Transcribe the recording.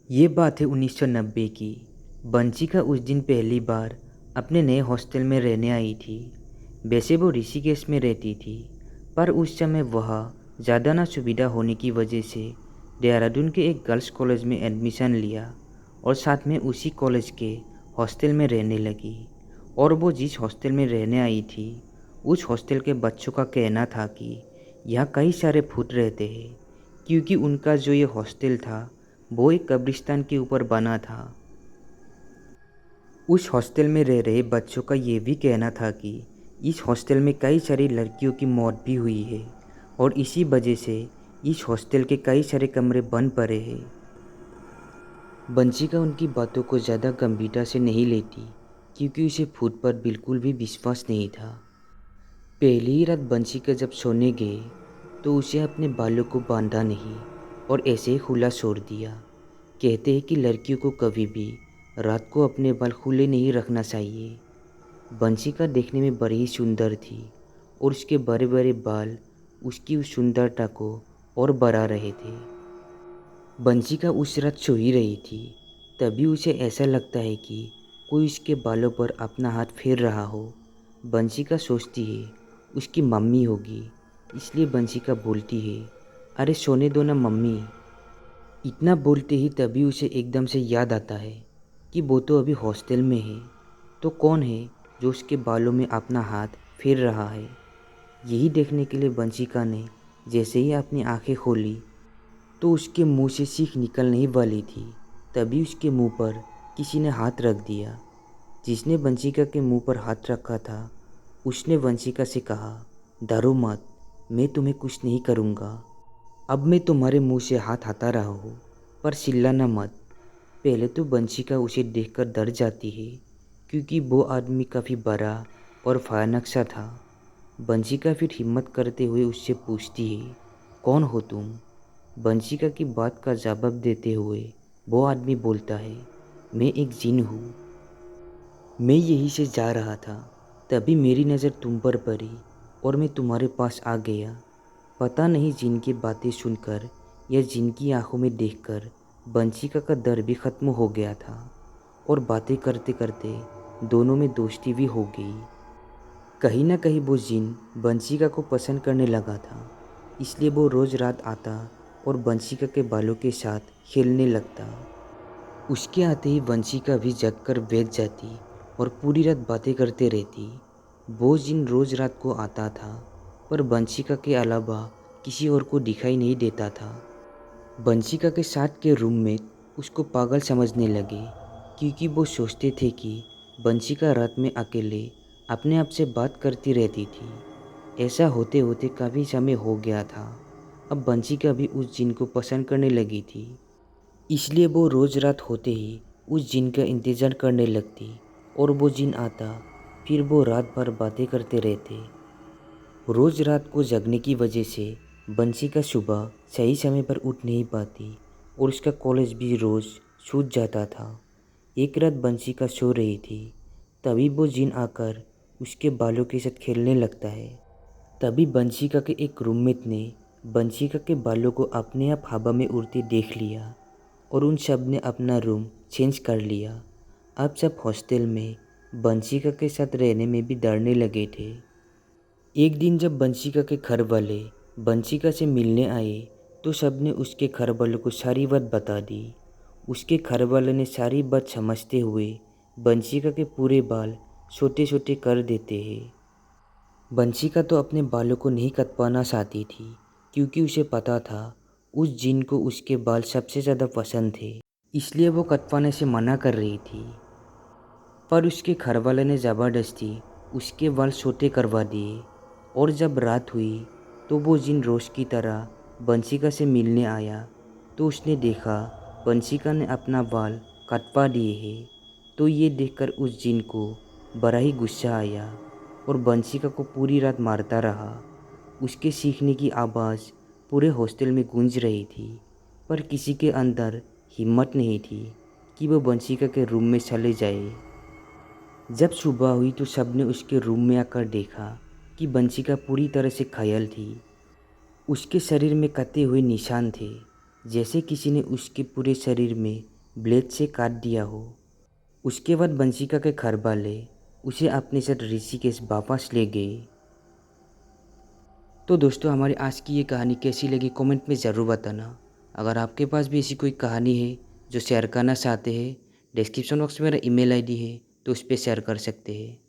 ये बात है 1990 की। वंशिका उस दिन पहली बार अपने नए हॉस्टल में रहने आई थी। वैसे वो ऋषिकेश में रहती थी, पर उस समय वह ज़्यादा ना सुविधा होने की वजह से देहरादून के एक गर्ल्स कॉलेज में एडमिशन लिया और साथ में उसी कॉलेज के हॉस्टल में रहने लगी। और वो जिस हॉस्टल में रहने आई थी, उस हॉस्टल के बच्चों का कहना था कि यहाँ कई सारे भूत रहते हैं, क्योंकि उनका जो ये हॉस्टल था वो एक कब्रिस्तान के ऊपर बना था। उस हॉस्टल में रह रहे बच्चों का ये भी कहना था कि इस हॉस्टल में कई सारी लड़कियों की मौत भी हुई है और इसी वजह से इस हॉस्टल के कई सारे कमरे बंद पड़े हैं। बंशिका उनकी बातों को ज़्यादा गंभीरता से नहीं लेती, क्योंकि उसे भूत पर बिल्कुल भी विश्वास नहीं था। पहली ही रात बंशिका जब सोने गए तो उसे अपने बालों को बांधा नहीं और ऐसे ही खुला छोड़ दिया। कहते हैं कि लड़कियों को कभी भी रात को अपने बाल खुले नहीं रखना चाहिए। बंशिका देखने में बड़ी ही सुंदर थी और उसके बड़े बड़े बाल उसकी उस सुंदरता को और बढ़ा रहे थे। बंशिका उस रात सो ही रही थी, तभी उसे ऐसा लगता है कि कोई उसके बालों पर अपना हाथ फेर रहा हो। बंशिका सोचती है उसकी मम्मी होगी, इसलिए बंशिका बोलती है, अरे सोने दो ना मम्मी। इतना बोलते ही तभी उसे एकदम से याद आता है कि वो तो अभी हॉस्टल में है, तो कौन है जो उसके बालों में अपना हाथ फेर रहा है। यही देखने के लिए वंशिका ने जैसे ही अपनी आंखें खोली तो उसके मुंह से सीख निकलने ही वाली थी। तभी उसके मुंह पर किसी ने हाथ रख दिया। जिसने वंशिका के मुंह पर हाथ रखा था उसने वंशिका से कहा, डरो मत, मैं तुम्हें कुछ नहीं करूँगा। अब मैं तुम्हारे मुंह से हाथ हटा रहा हूँ, पर चिल्लाना मत। पहले तो वंशिका उसे देखकर डर जाती है, क्योंकि वो आदमी काफ़ी बड़ा और भयानक सा था। वंशिका फिर हिम्मत करते हुए उससे पूछती है, कौन हो तुम। वंशिका की बात का जवाब देते हुए वो आदमी बोलता है, मैं एक जिन हूँ, मैं यहीं से जा रहा था, तभी मेरी नज़र तुम पर पड़ी और मैं तुम्हारे पास आ गया। पता नहीं जिन की बातें सुनकर या जिनकी आंखों में देखकर वंशिका का डर भी ख़त्म हो गया था और बातें करते करते दोनों में दोस्ती भी हो गई। कहीं ना कहीं वो जिन वंशिका को पसंद करने लगा था, इसलिए वो रोज़ रात आता और वंशिका के बालों के साथ खेलने लगता। उसके आते ही वंशिका भी जगकर बैठ जाती और पूरी रात बातें करते रहती। वो जिन रोज़ रात को आता था, पर वंशिका के अलावा किसी और को दिखाई नहीं देता था। वंशिका के साथ के रूममेट उसको पागल समझने लगे, क्योंकि वो सोचते थे कि वंशिका रात में अकेले अपने आप से बात करती रहती थी। ऐसा होते होते काफ़ी समय हो गया था। अब वंशिका भी उस जिन को पसंद करने लगी थी, इसलिए वो रोज़ रात होते ही उस जिन का इंतज़ार करने लगती और वो जिन आता, फिर वो रात भर बातें करते रहते। रोज़ रात को जगने की वजह से बंसी सुबह सही समय पर उठ नहीं पाती और उसका कॉलेज भी रोज़ छूट जाता था। एक रात बंसी सो रही थी, तभी वो जिन आकर उसके बालों के साथ खेलने लगता है। तभी बंशिका के एक रूममेट ने बंशिका के बालों को अपने आप हवा में उड़ते देख लिया और उन सब ने अपना रूम चेंज कर लिया। अब सब हॉस्टल में बंशिका के साथ रहने में भी डरने लगे थे। एक दिन जब बंशिका के घर वाले बंशिका से मिलने आए तो सब ने उसके घर वालों को सारी बात बता दी। उसके घर वालों ने सारी बात समझते हुए बंशिका के पूरे बाल छोटे छोटे कर देते हैं। बंशिका तो अपने बालों को नहीं कटवाना चाहती थी, क्योंकि उसे पता था उस जिन को उसके बाल सबसे ज़्यादा पसंद थे, इसलिए वो कटवाने से मना कर रही थी। पर उसके घर वाले ने ज़बरदस्ती उसके बाल छोटे करवा दिए और जब रात हुई तो वो जिन रोज़ की तरह बंशिका से मिलने आया तो उसने देखा बंशिका ने अपना बाल कटवा दिए हैं। तो ये देखकर उस जिन को बड़ा ही गुस्सा आया और बंशिका को पूरी रात मारता रहा। उसके सीखने की आवाज़ पूरे हॉस्टल में गूंज रही थी, पर किसी के अंदर हिम्मत नहीं थी कि वो बंशिका के रूम में चले जाए। जब सुबह हुई तो सबने उसके रूम में आकर देखा कि बंशिका पूरी तरह से घायल थी। उसके शरीर में कटे हुए निशान थे, जैसे किसी ने उसके पूरे शरीर में ब्लेड से काट दिया हो। उसके बाद बंशिका के घर वाले उसे अपने साथ ऋषिकेश वापस ले गए। तो दोस्तों, हमारी आज की ये कहानी कैसी लगी कमेंट में ज़रूर बताना। अगर आपके पास भी ऐसी कोई कहानी है जो शेयर करना चाहते हैं, डिस्क्रिप्शन बॉक्स में मेरा ईमेल आईडी है, तो उस पर शेयर कर सकते हैं।